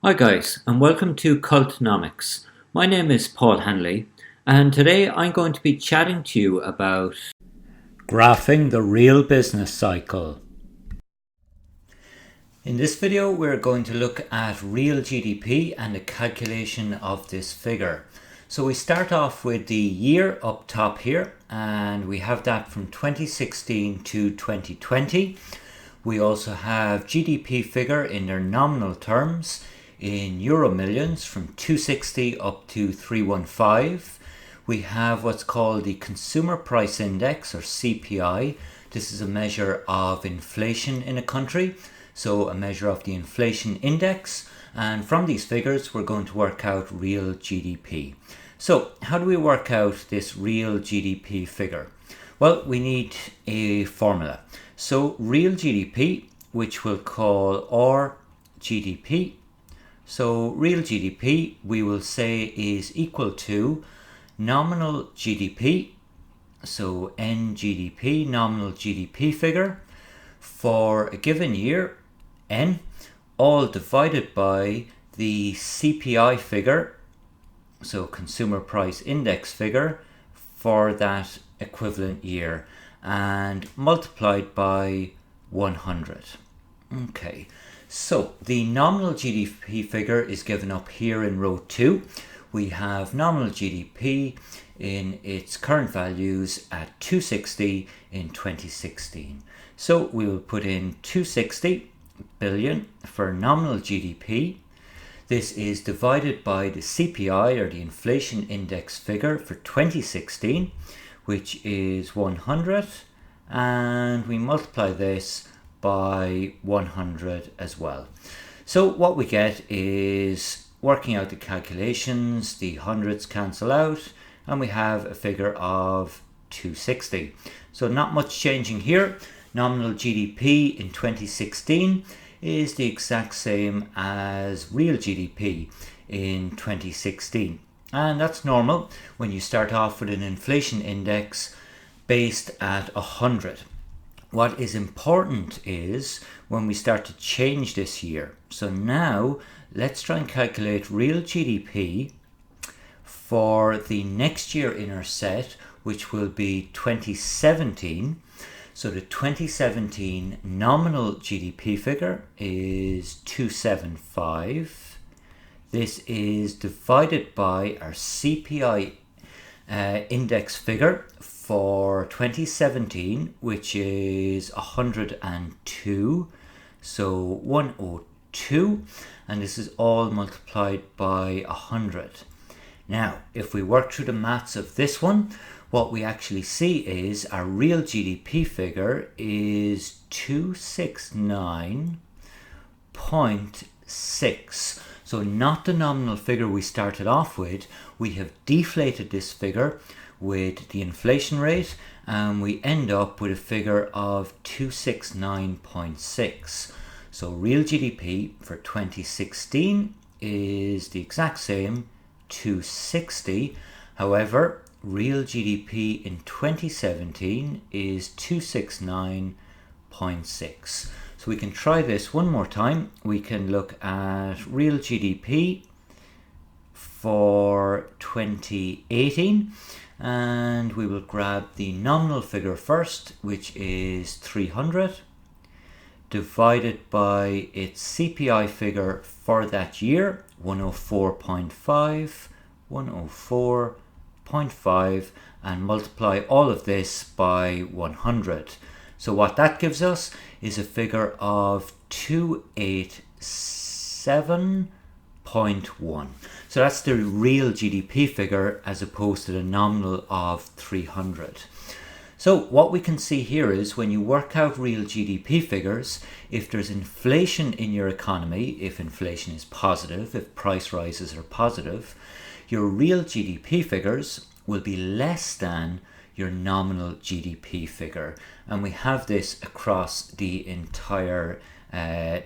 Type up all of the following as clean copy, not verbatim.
Hi guys, and welcome to Cultnomics. My name is Paul Hanley, and today I'm going to be chatting to you about graphing the real business cycle. In this video, we're going to look at real GDP and the calculation of this figure. So we start off with the year up top here, and we have that from 2016 to 2020. We also have GDP figure in their nominal terms in euro millions from 260 up to 315. We have what's called the Consumer Price Index, or CPI. This is a measure of inflation in a country, so a measure of the inflation index. And from these figures, we're going to work out real GDP. So how do we work out this real GDP figure? Well, we need a formula. So real GDP, which we'll call R GDP. So real GDP, we will say, is equal to nominal GDP, so NGDP, nominal GDP figure, for a given year, N, all divided by the CPI figure, so Consumer Price Index figure, for that equivalent year, and multiplied by 100. Okay. So the nominal GDP figure is given up here in row 2. We have nominal GDP in its current values at 260 in 2016. So we will put in 260 billion for nominal GDP. This is divided by the CPI, or the inflation index figure, for 2016, which is 100, and we multiply this by 100 as well. So what we get is, working out the calculations, the hundreds cancel out, and we have a figure of 260. So not much changing here. Nominal GDP in 2016 is the exact same as real GDP in 2016. And that's normal when you start off with an inflation index based at 100. What is important is when we start to change this year. So now let's try and calculate real GDP for the next year in our set, which will be 2017. So the 2017 nominal GDP figure is 275. This is divided by our CPI index figure for 2017, which is 102, so 102, and this is all multiplied by 100. Now, if we work through the maths of this one, what we actually see is our real GDP figure is 269.6. So not the nominal figure we started off with. We have deflated this figure with the inflation rate, and we end up with a figure of 269.6. So real GDP for 2016 is the exact same, 260. However, real GDP in 2017 is 269.6. So we can try this one more time. We can look at real GDP for 2018, and we will grab the nominal figure first, which is 300, divided by its CPI figure for that year, 104.5, 104.5, and multiply all of this by 100. So what that gives us is a figure of 287.1. So that's the real GDP figure as opposed to the nominal of 300. So what we can see here is, when you work out real GDP figures, if there's inflation in your economy, if inflation is positive, if price rises are positive, your real GDP figures will be less than your nominal GDP figure. And we have this across the entire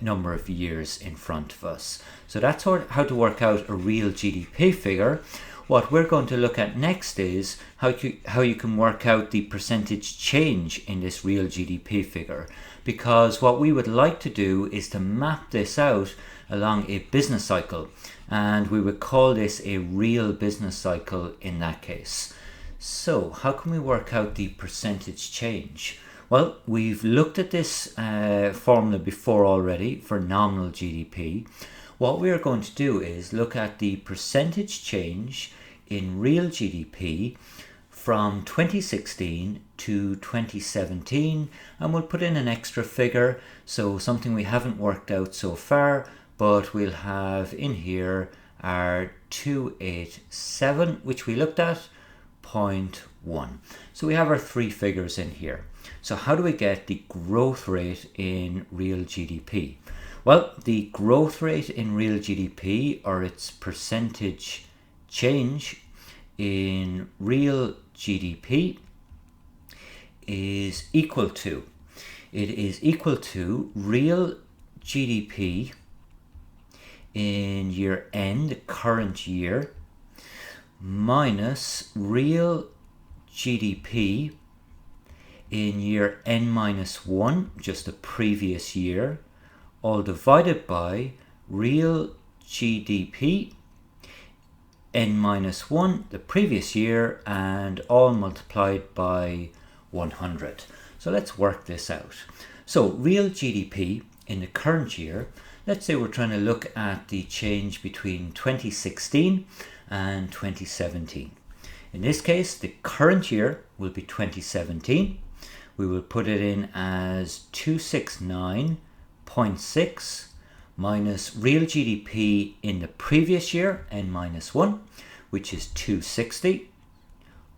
number of years in front of us. So that's how to work out a real GDP figure. What we're going to look at next is how you can work out the percentage change in this real GDP figure, because what we would like to do is to map this out along a business cycle, and we would call this a real business cycle in that case. So how can we work out the percentage change? Well, we've looked at this formula before already for nominal GDP. What we're going to do is look at the percentage change in real GDP from 2016 to 2017, and we'll put in an extra figure, so something we haven't worked out so far, but we'll have in here our 287, which we looked at, 0.1. So we have our three figures in here. So how do we get the growth rate in real GDP? Well, the growth rate in real GDP, or its percentage change in real GDP, is equal to real GDP in year N, the current year, minus real GDP in year N minus 1, just the previous year, all divided by real GDP N minus 1, the previous year, and all multiplied by 100. So let's work this out. So real GDP in the current year, let's say we're trying to look at the change between 2016 and 2017. In this case, the current year will be 2017. We will put it in as 269.6 minus real GDP in the previous year, N minus 1, which is 260,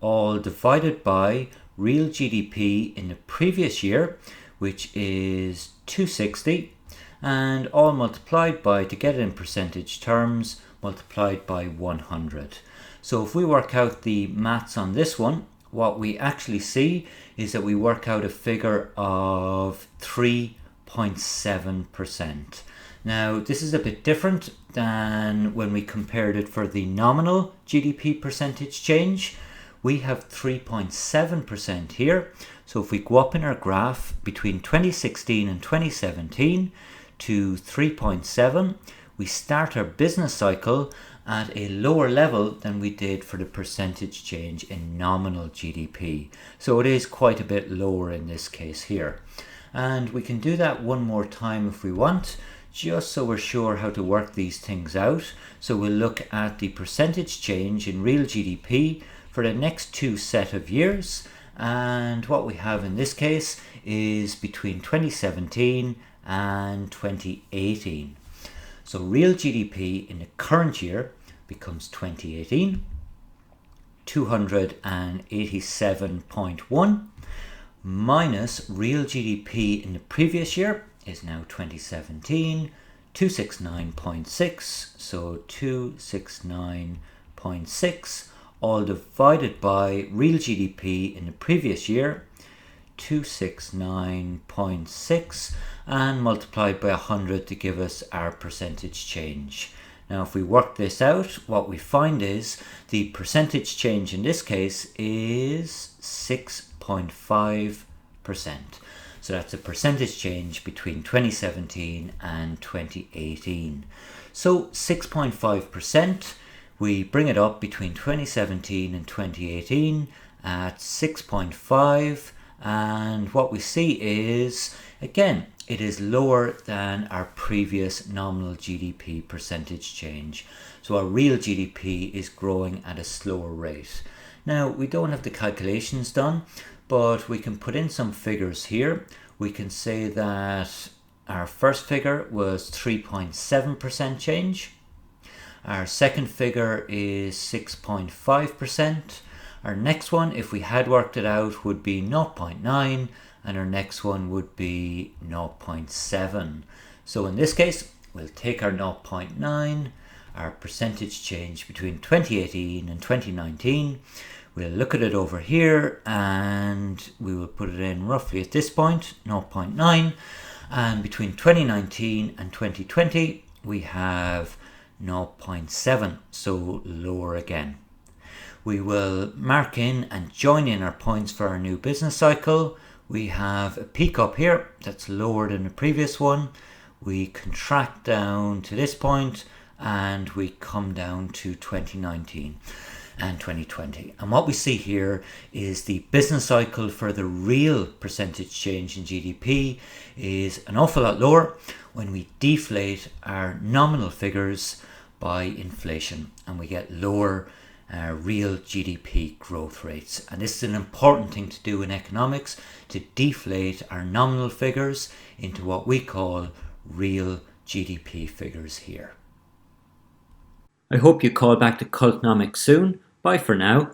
all divided by real GDP in the previous year, which is 260, and all multiplied by, to get it in percentage terms, multiplied by 100. So if we work out the maths on this one, what we actually see is that we work out a figure of 3.7%. Now, this is a bit different than when we compared it for the nominal GDP percentage change. We have 3.7% here. So if we go up in our graph between 2016 and 2017 to 3.7, we start our business cycle at a lower level than we did for the percentage change in nominal GDP. So it is quite a bit lower in this case here. And we can do that one more time if we want, just so we're sure how to work these things out. So we'll look at the percentage change in real GDP for the next two set of years. And what we have in this case is between 2017 and 2018. So real GDP in the current year becomes 2018, 287.1, minus real GDP in the previous year is now 2017, 269.6, so 269.6, all divided by real GDP in the previous year, 269.6, and multiplied by 100 to give us our percentage change. Now if we work this out, what we find is the percentage change in this case is 6.5%. So that's a percentage change between 2017 and 2018. So 6.5%, we bring it up between 2017 and 2018 at 6.5, and what we see is, again, it is lower than our previous nominal GDP percentage change. So our real GDP is growing at a slower rate. Now, we don't have the calculations done, but we can put in some figures here. We can say that our first figure was 3.7% change. Our second figure is 6.5%. Our next one, if we had worked it out, would be 0.9, and our next one would be 0.7. So in this case, we'll take our 0.9, our percentage change between 2018 and 2019. We'll look at it over here, and we will put it in roughly at this point, 0.9. And between 2019 and 2020, we have 0.7, so lower again. We will mark in and join in our points for our new business cycle. We have a peak up here that's lower than the previous one. we contract down to this point and we come down to 2019 and 2020. And what we see here is the business cycle for the real percentage change in GDP is an awful lot lower when we deflate our nominal figures by inflation and we get lower real GDP growth rates. And this is an important thing to do in economics, to deflate our nominal figures into what we call real GDP figures here. I hope you call back to Cultnomics soon. Bye for now.